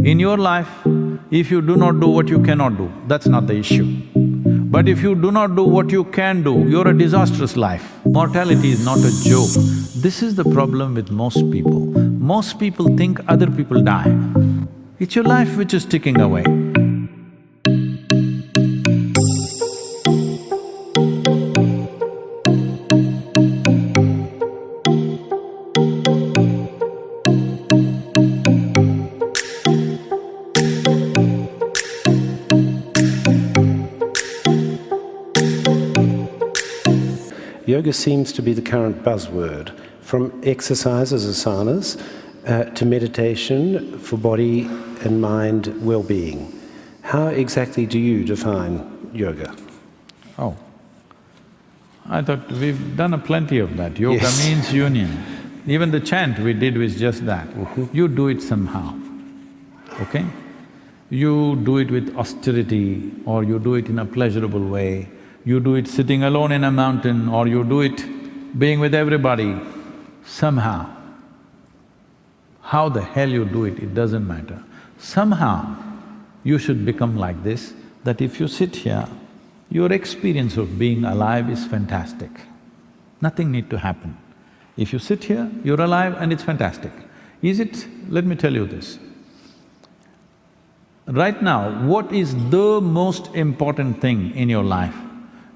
In your life, if you do not do what you cannot do, that's not the issue. But if you do not do what you can do, you're a disastrous life. Mortality is not a joke. This is the problem with most people. Most people think other people die. It's your life which is ticking away. Yoga seems to be the current buzzword, from exercises, asanas, to meditation for body and mind well-being. How exactly do you define yoga? Oh, I thought we've done plenty of that. Yoga Yes. means union. Even the chant we did was just that. You do it somehow, okay? You do it with austerity, or you do it in a pleasurable way. You do it sitting alone in a mountain, or you do it being with everybody, somehow. How the hell you do it, it doesn't matter. Somehow, you should become like this, that if you sit here, your experience of being alive is fantastic. Nothing need to happen. If you sit here, you're alive and it's fantastic. Is it… let me tell you this. Right now, what is the most important thing in your life?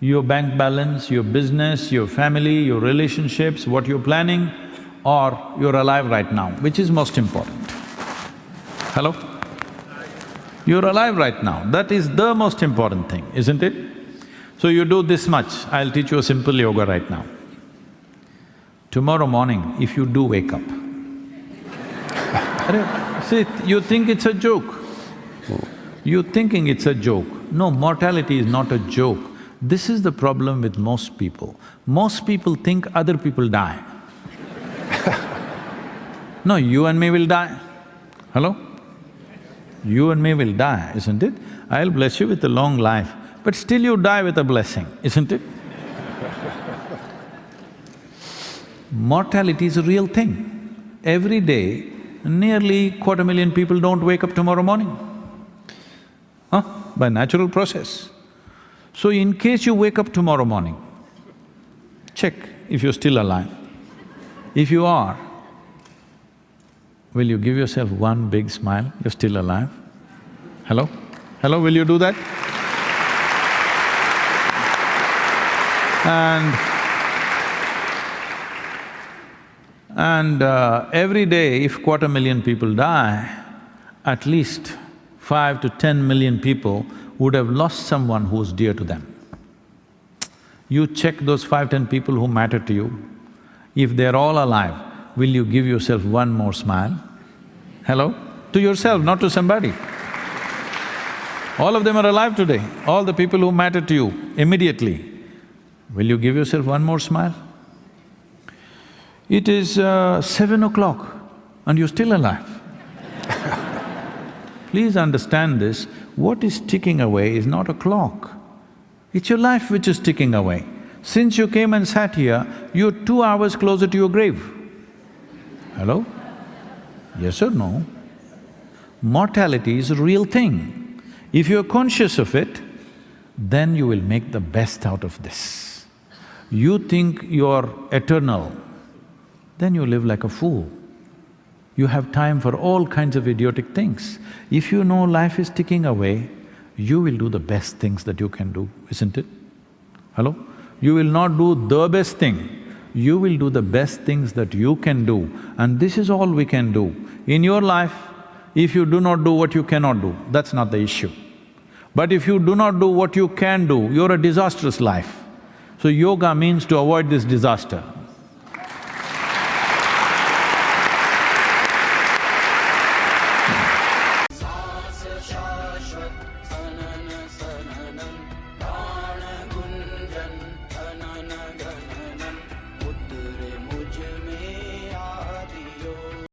Your bank balance, your business, your family, your relationships, what you're planning, or you're alive right now, which is most important? Hello? You're alive right now, that is the most important thing, isn't it? So you do this much, I'll teach you a simple yoga right now. Tomorrow morning, if you do wake up, see, you think it's a joke. You're thinking it's a joke. No, mortality is not a joke. This is the problem with most people. Most people think other people die. No, you and me will die. Hello? You and me will die, isn't it? I'll bless you with a long life, but still you die with a blessing, isn't it? Mortality is a real thing. Every day, nearly 250,000 people don't wake up tomorrow morning, by natural process. So in case you wake up tomorrow morning, check if you're still alive. If you are, will you give yourself one big smile, you're still alive? Hello? Hello, will you do that? And every day if 250,000 people die, at least 5 to 10 million people would have lost someone who's dear to them. You check those 5–10 people who matter to you, if they're all alive, will you give yourself one more smile? Hello? To yourself, not to somebody. All of them are alive today, all the people who matter to you immediately. Will you give yourself one more smile? It is 7 o'clock and you're still alive. Please understand this, what is ticking away is not a clock. It's your life which is ticking away. Since you came and sat here, you're 2 hours closer to your grave. Hello? Yes or no? Mortality is a real thing. If you're conscious of it, then you will make the best out of this. You think you're eternal, then you live like a fool. You have time for all kinds of idiotic things. If you know life is ticking away, you will do the best things that you can do, isn't it? Hello? You will not do the best thing, you will do the best things that you can do, and this is all we can do. In your life, if you do not do what you cannot do, that's not the issue. But if you do not do what you can do, you're a disastrous life. So yoga means to avoid this disaster. शाश्वत अनन